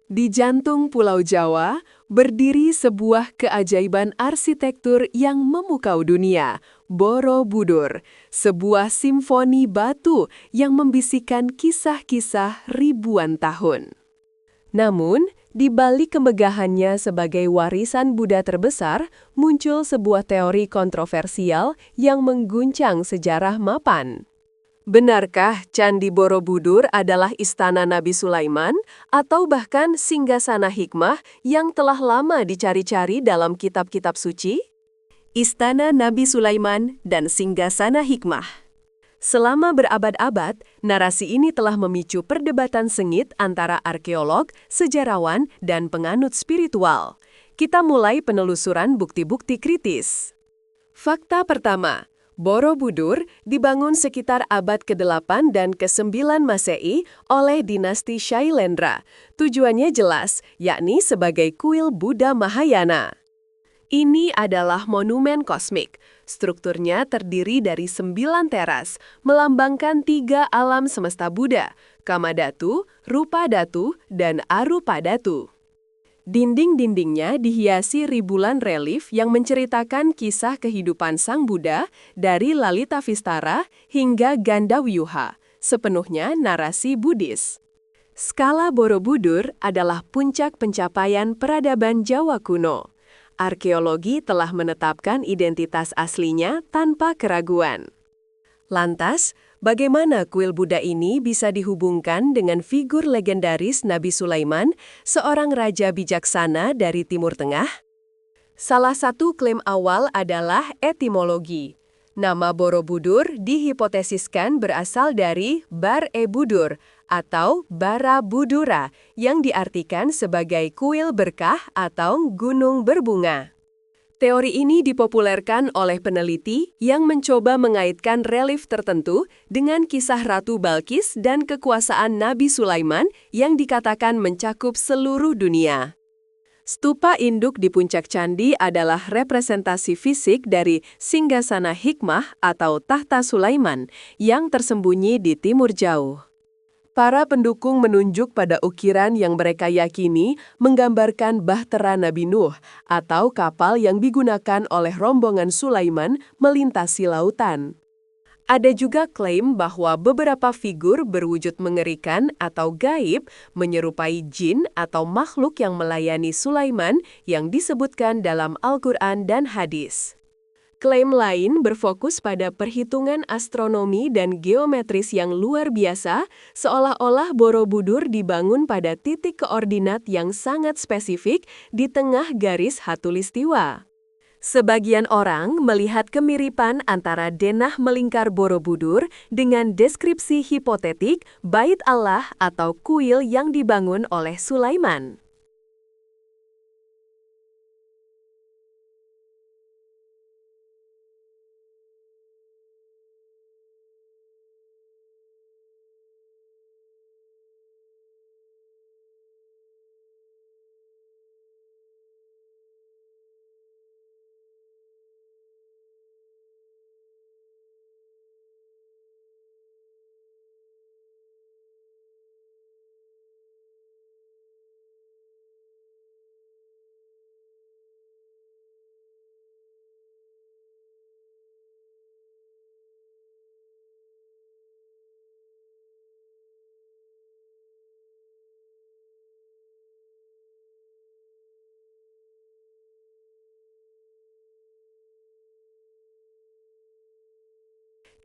Di jantung Pulau Jawa, berdiri sebuah keajaiban arsitektur yang memukau dunia, Borobudur, sebuah simfoni batu yang membisikkan kisah-kisah ribuan tahun. Namun, di balik kemegahannya sebagai warisan Buddha terbesar, muncul sebuah teori kontroversial yang mengguncang sejarah mapan. Benarkah Candi Borobudur adalah istana Nabi Sulaiman atau bahkan singgasana hikmah yang telah lama dicari-cari dalam kitab-kitab suci? Istana Nabi Sulaiman dan singgasana hikmah. Selama berabad-abad, narasi ini telah memicu perdebatan sengit antara arkeolog, sejarawan, dan penganut spiritual. Kita mulai penelusuran bukti-bukti kritis. Fakta pertama. Borobudur dibangun sekitar abad ke-8 dan ke-9 Masehi oleh dinasti Shailendra. Tujuannya jelas, yakni sebagai kuil Buddha Mahayana. Ini adalah monumen kosmik. Strukturnya terdiri dari 9 teras, melambangkan 3 alam semesta Buddha, Kamadhatu, Rupadhatu, dan Arupadhatu. Dinding-dindingnya dihiasi ribuan relief yang menceritakan kisah kehidupan Sang Buddha dari Lalitavistara hingga Gandawiyuha, sepenuhnya narasi Buddhis. Skala Borobudur adalah puncak pencapaian peradaban Jawa kuno. Arkeologi telah menetapkan identitas aslinya tanpa keraguan. Lantas, bagaimana kuil Buddha ini bisa dihubungkan dengan figur legendaris Nabi Sulaiman, seorang raja bijaksana dari Timur Tengah? Salah satu klaim awal adalah etimologi. Nama Borobudur dihipotesiskan berasal dari Bar-e-Budur atau Bara-Budura yang diartikan sebagai kuil berkah atau gunung berbunga. Teori ini dipopulerkan oleh peneliti yang mencoba mengaitkan relief tertentu dengan kisah Ratu Balkis dan kekuasaan Nabi Sulaiman yang dikatakan mencakup seluruh dunia. Stupa induk di puncak candi adalah representasi fisik dari singgasana hikmah atau tahta Sulaiman yang tersembunyi di timur jauh. Para pendukung menunjuk pada ukiran yang mereka yakini menggambarkan bahtera Nabi Nuh atau kapal yang digunakan oleh rombongan Sulaiman melintasi lautan. Ada juga klaim bahwa beberapa figur berwujud mengerikan atau gaib menyerupai jin atau makhluk yang melayani Sulaiman yang disebutkan dalam Al-Quran dan hadis. Klaim lain berfokus pada perhitungan astronomi dan geometris yang luar biasa, seolah-olah Borobudur dibangun pada titik koordinat yang sangat spesifik di tengah garis khatulistiwa. Sebagian orang melihat kemiripan antara denah melingkar Borobudur dengan deskripsi hipotetik Bait Allah atau kuil yang dibangun oleh Sulaiman.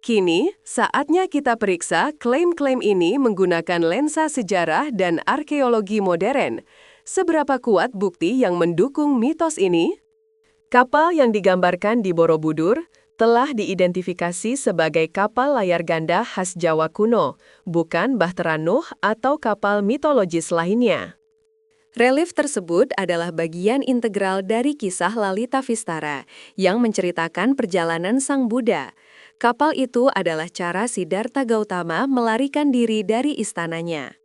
Kini, saatnya kita periksa klaim-klaim ini menggunakan lensa sejarah dan arkeologi modern. Seberapa kuat bukti yang mendukung mitos ini? Kapal yang digambarkan di Borobudur telah diidentifikasi sebagai kapal layar ganda khas Jawa kuno, bukan Bahtera Nuh atau kapal mitologis lainnya. Relief tersebut adalah bagian integral dari kisah Lalitavistara yang menceritakan perjalanan Sang Buddha. Kapal itu adalah cara Siddhartha Gautama melarikan diri dari istananya.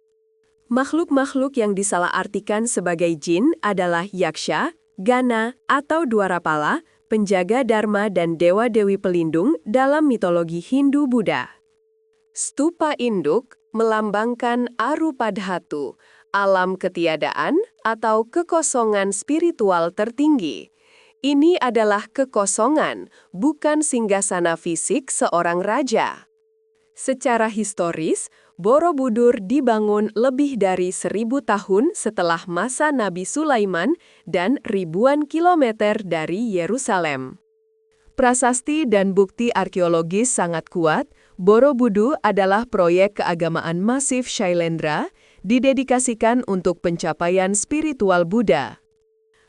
Makhluk-makhluk yang disalahartikan sebagai jin adalah yaksha, gana, atau dwarapala, penjaga dharma dan dewa-dewi pelindung dalam mitologi Hindu-Buddha. Stupa induk melambangkan Arupadhatu alam ketiadaan atau kekosongan spiritual tertinggi. Ini adalah kekosongan, bukan singgasana fisik seorang raja. Secara historis, Borobudur dibangun lebih dari 1000 tahun setelah masa Nabi Sulaiman dan ribuan kilometer dari Yerusalem. Prasasti dan bukti arkeologis sangat kuat. Borobudur adalah proyek keagamaan masif Shailendra, didedikasikan untuk pencapaian spiritual Buddha.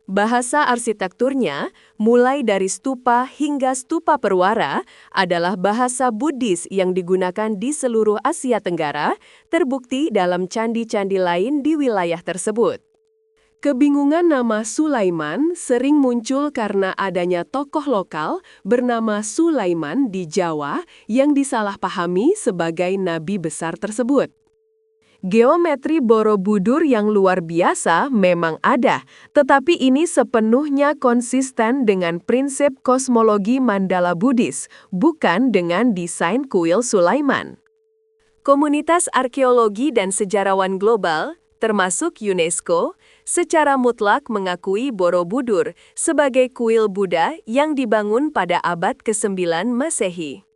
Bahasa arsitekturnya, mulai dari stupa hingga stupa perwara, adalah bahasa Buddhis yang digunakan di seluruh Asia Tenggara, terbukti dalam candi-candi lain di wilayah tersebut. Kebingungan nama Sulaiman sering muncul karena adanya tokoh lokal bernama Sulaiman di Jawa yang disalahpahami sebagai nabi besar tersebut. Geometri Borobudur yang luar biasa memang ada, tetapi ini sepenuhnya konsisten dengan prinsip kosmologi mandala Buddhis, bukan dengan desain kuil Sulaiman. Komunitas arkeologi dan sejarawan global, termasuk UNESCO, secara mutlak mengakui Borobudur sebagai kuil Buddha yang dibangun pada abad ke-9 Masehi.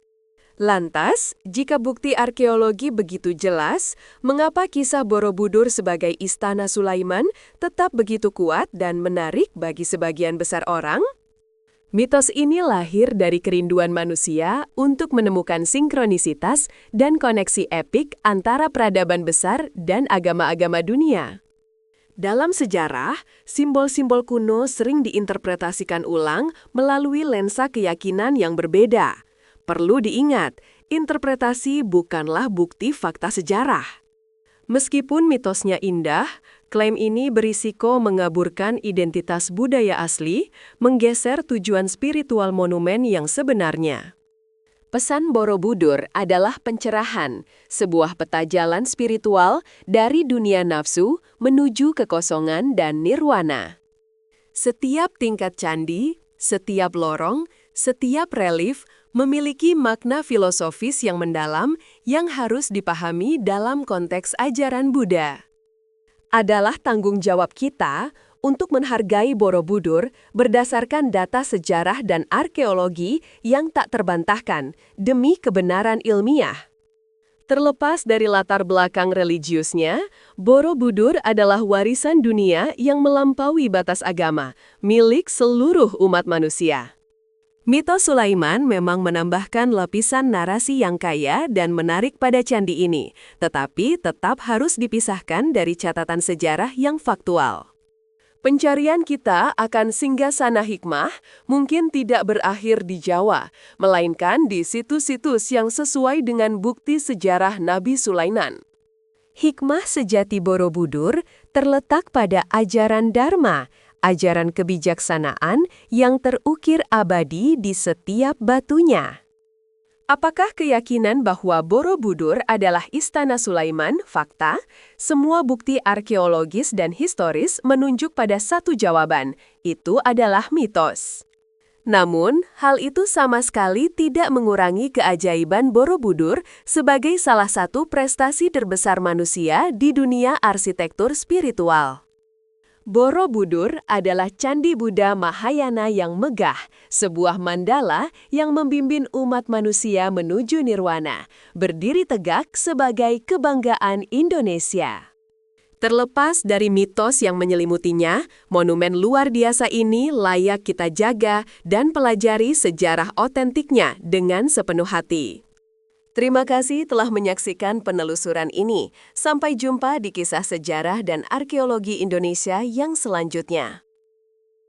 Lantas, jika bukti arkeologi begitu jelas, mengapa kisah Borobudur sebagai istana Sulaiman tetap begitu kuat dan menarik bagi sebagian besar orang? Mitos ini lahir dari kerinduan manusia untuk menemukan sinkronisitas dan koneksi epik antara peradaban besar dan agama-agama dunia. Dalam sejarah, simbol-simbol kuno sering diinterpretasikan ulang melalui lensa keyakinan yang berbeda. Perlu diingat, interpretasi bukanlah bukti fakta sejarah. Meskipun mitosnya indah, klaim ini berisiko mengaburkan identitas budaya asli, menggeser tujuan spiritual monumen yang sebenarnya. Pesan Borobudur adalah pencerahan, sebuah peta jalan spiritual dari dunia nafsu menuju kekosongan dan nirwana. Setiap tingkat candi, setiap lorong, setiap relief memiliki makna filosofis yang mendalam yang harus dipahami dalam konteks ajaran Buddha. Adalah tanggung jawab kita untuk menghargai Borobudur berdasarkan data sejarah dan arkeologi yang tak terbantahkan demi kebenaran ilmiah. Terlepas dari latar belakang religiusnya, Borobudur adalah warisan dunia yang melampaui batas agama, milik seluruh umat manusia. Mitos Sulaiman memang menambahkan lapisan narasi yang kaya dan menarik pada candi ini, tetapi tetap harus dipisahkan dari catatan sejarah yang faktual. Pencarian kita akan singgasana hikmah mungkin tidak berakhir di Jawa, melainkan di situs-situs yang sesuai dengan bukti sejarah Nabi Sulaiman. Hikmah sejati Borobudur terletak pada ajaran Dharma, ajaran kebijaksanaan yang terukir abadi di setiap batunya. Apakah keyakinan bahwa Borobudur adalah istana Sulaiman fakta? Semua bukti arkeologis dan historis menunjuk pada satu jawaban, itu adalah mitos. Namun, hal itu sama sekali tidak mengurangi keajaiban Borobudur sebagai salah satu prestasi terbesar manusia di dunia arsitektur spiritual. Borobudur adalah candi Buddha Mahayana yang megah, sebuah mandala yang membimbing umat manusia menuju nirwana, berdiri tegak sebagai kebanggaan Indonesia. Terlepas dari mitos yang menyelimutinya, monumen luar biasa ini layak kita jaga dan pelajari sejarah otentiknya dengan sepenuh hati. Terima kasih telah menyaksikan penelusuran ini. Sampai jumpa di kisah sejarah dan arkeologi Indonesia yang selanjutnya.